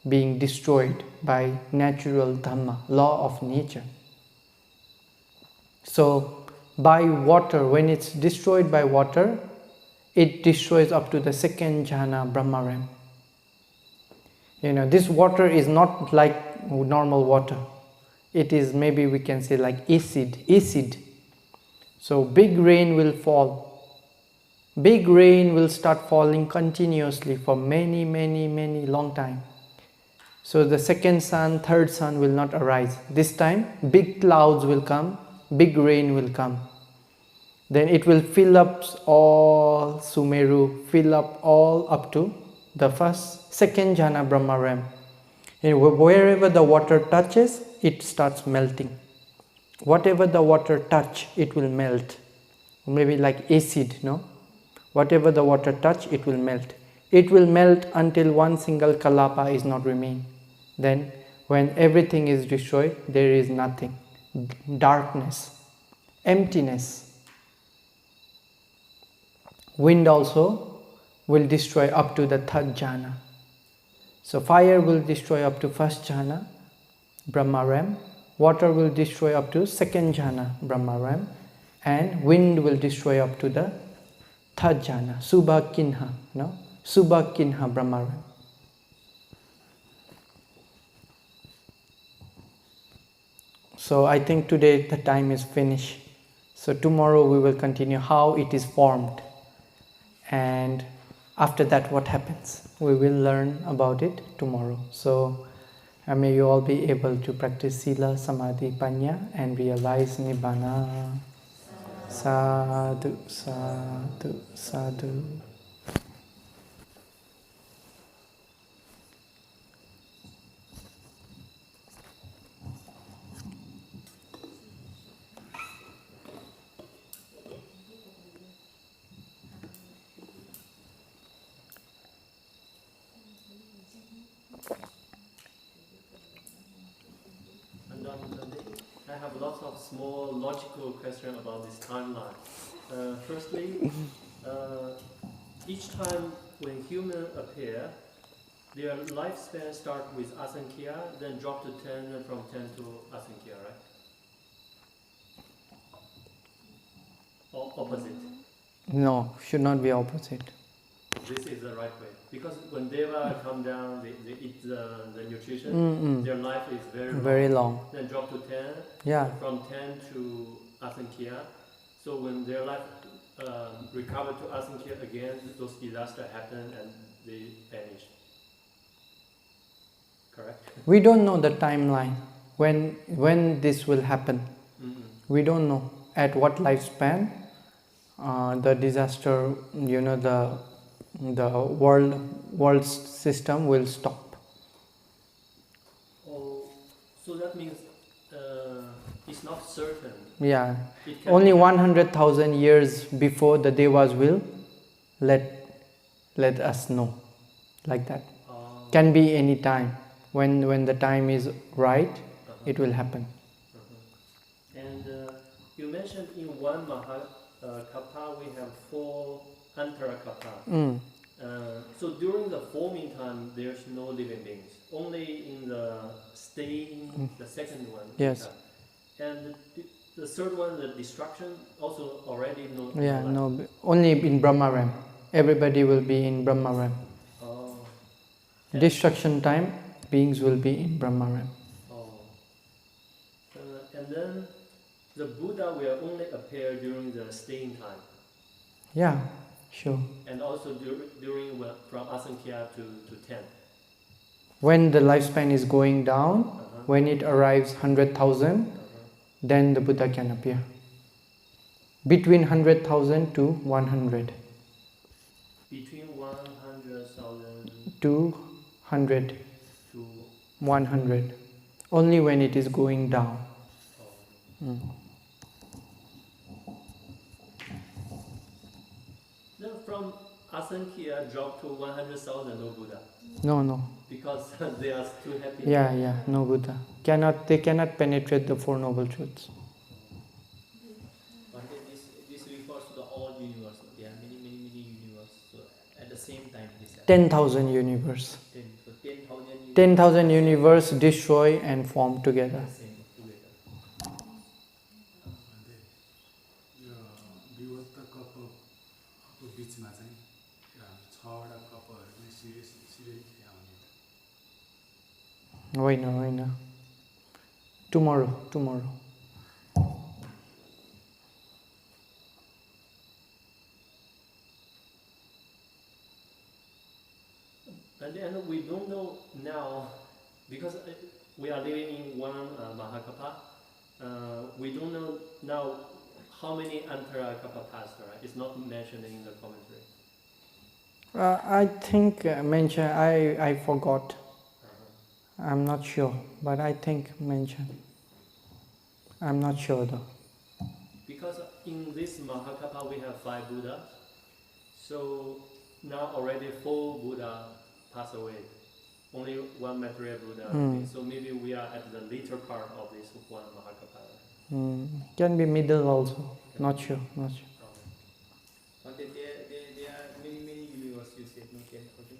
A: being destroyed by natural dhamma, law of nature. So by water, when it's destroyed by water, it destroys up to the second jhana Brahmaram. This water is not like normal water. It is, maybe we can say, like acid. So big rain will fall. Big rain will start falling continuously for many long time. So the second sun, third sun will not arise. This time big clouds will come, big rain will come. Then it will fill up all Sumeru, fill up all up to the second jhana Brahmaram. Wherever the water touches, it starts melting. Whatever the water touch, it will melt. Maybe like acid, Whatever the water touch, it will melt. It will melt until 1 single kalapa is not remain. Then when everything is destroyed, there is nothing. Darkness, emptiness. Wind also will destroy up to the third jhana. So fire will destroy up to first jhana, Brahmaram. Water will destroy up to second jhana, Brahmaram. And wind will destroy up to the third jhana, Subhakinha, no? Subhakinha Brahmaram. So I think today the time is finished. So tomorrow we will continue how it is formed. And after that what happens? We will learn about it tomorrow. So may you all be able to practice Sila, Samadhi, Panya and realize Nibbana. Sadhu, sadhu, sadhu.
B: I have lots of small logical questions about this timeline. Firstly, each time when humans appear, their lifespan starts with Asankhya, then drop to 10, and from 10 to Asankhya, right? Or opposite?
A: No, should not be opposite.
B: This is the right way. Because when Deva come down, they eat the nutrition, their life is very long. Then drop to 10,
A: yeah.
B: From 10 to Asankhya. So when their life recover to Asankhya again, those disasters happen and they vanish. Correct?
A: We don't know the timeline, when this will happen. We don't know at what lifespan the disaster, the world system will stop.
B: Oh, so that means it's not certain.
A: Yeah, only 100,000 years before the Devas will let us know, like that. Can be any time. When the time is right, it will happen.
B: And you mentioned in one Kappa we have 4 Antara Kappa. So during the forming time, there's no living beings. Only in the staying, the second one.
A: Yes.
B: And the third one, the destruction, also already no.
A: Yeah, no, only in Brahmaram. Everybody will be in Brahmaram.
B: Oh.
A: Destruction time, beings will be in Brahmaram.
B: Oh. And then the Buddha will only appear during the staying time.
A: Yeah, sure.
B: And also during from Asankhya to 10.
A: When the lifespan is going down, when it arrives 100,000, then the Buddha can appear. Between 100,000 to 100.
B: Between 100,000
A: to 100.
B: To
A: 100. Only when it is going down.
B: Then from Asankhya drop to 100,000, no Buddha.
A: No.
B: Because they are too happy.
A: Yeah, no Buddha. They cannot penetrate the Four Noble Truths.
C: But this refers to the all universe. There are many universes. So at the same time, this
A: 10,000 universe.
C: 10,000
A: 10,000 universe destroy and form together. होइन. Tomorrow.
B: And we don't know now, because we are living in one Mahakappa, we don't know now how many Antara Kappa passed, right? It's not mentioned in the commentary.
A: I think mention, I forgot. I'm not sure, but I think mention. I'm not sure though.
B: Because in this Mahakappa we have 5 Buddhas, so now already 4 Buddha passed away. Only 1 material Buddha. So maybe we are at the later part of this one Mahakappa.
A: Can be middle also. Not sure.
C: But there are many universes, you said, no 10,000.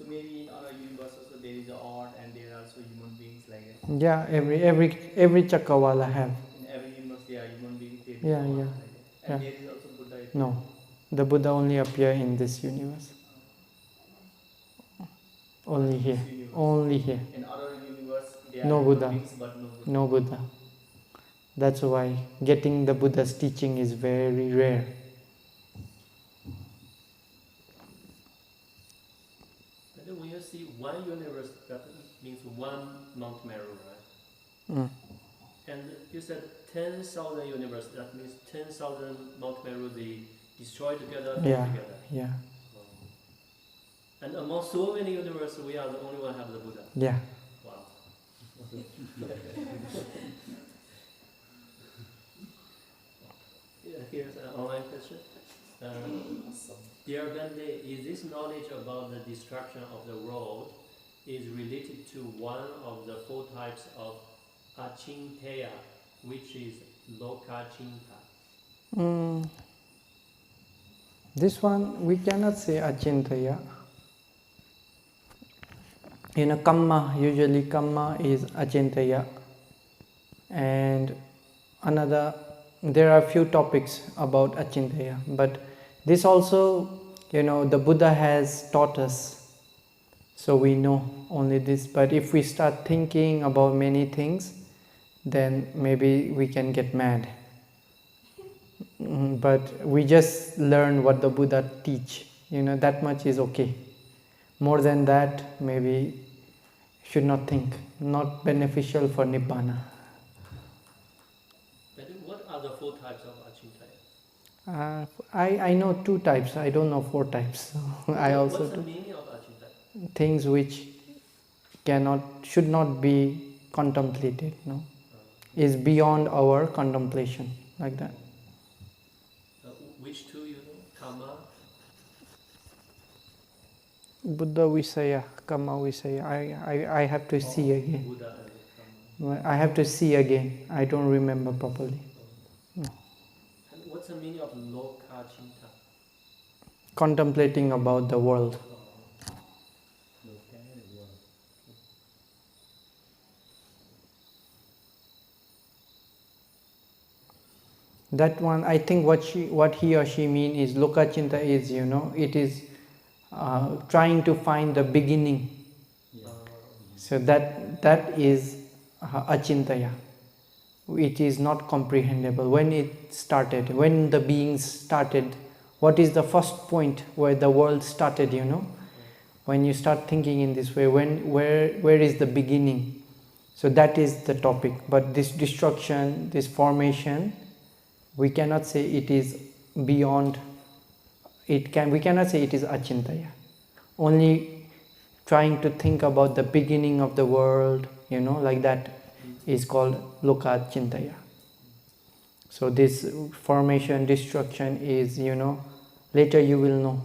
C: So maybe in other universes also there is a art and there are also human beings like that.
A: Yeah, every Chakrawala have.
C: In every universe there are human beings, there is
A: Yeah,
C: art
A: yeah,
C: like that. And
A: yeah.
C: there is also Buddha.
A: No, the Buddha only appear in this universe. Only
C: In
A: here.
C: this universe.
A: Only here.
C: In other universe there
A: No
C: are
A: Buddha.
C: human beings but no Buddha.
A: No Buddha. That's why getting the Buddha's teaching is very rare.
B: But then when you see one universe, that means one Mount Meru, right?
A: Mm.
B: And you said 10,000 universe, that means 10,000 Mount Meru, they destroy together, fall
A: Yeah,
B: together.
A: yeah,
B: And among so many universes, we are the only one have the Buddha.
A: yeah.
B: Wow. Here's an online question. Dear Bhante, is this knowledge about the destruction of the world is related to one of the four types of achinteya, which is lokachinta?
A: This one we cannot say achintaya. In a kamma, usually kamma is achintaya. And there are few topics about achintaya, but this also, the Buddha has taught us, so we know only this. But if we start thinking about many things, then maybe we can get mad. But we just learn what the Buddha teach, that much is okay. More than that, maybe should not think, not beneficial for Nibbana.
B: What are the four types of achintaya?
A: I know 2 types, I don't know 4 types.
B: What's the meaning of achintaya?
A: Things which should not be contemplated, is beyond our contemplation, like that.
B: Which two you know? Kama?
A: Buddha Visaya, Kama Visaya. I have to see again.
B: Buddha and Kama.
A: I have to see again. I don't remember properly.
B: And what's the meaning of lokachinta?
A: Contemplating about the world. That one, I think what he or she mean is lokachinta is, it is trying to find the beginning. So that is achintaya. It is not comprehensible. When it started, when the beings started, what is the first point where the world started, When you start thinking in this way, where is the beginning? So that is the topic. But this destruction, this formation, we cannot say it is beyond, we cannot say it is achintaya. Only trying to think about the beginning of the world, like that is called lokachintaya. So this formation, destruction is, later you will know.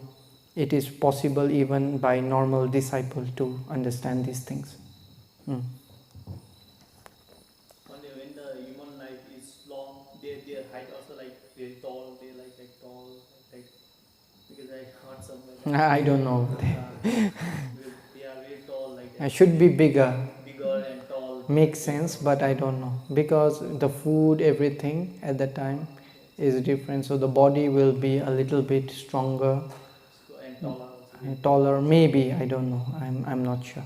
A: It is possible even by normal disciple to understand these things.
C: When the human life is long, their height also like very tall, they like tall, because I heard somewhere.
A: I don't know.
C: They are very tall, like that.
A: It should be bigger.
C: Bigger and tall.
A: Makes sense, but I don't know. Because the food, everything at that time is different. So the body will be a little bit stronger.
C: And taller also.
A: Taller, maybe, I don't know. I'm not sure.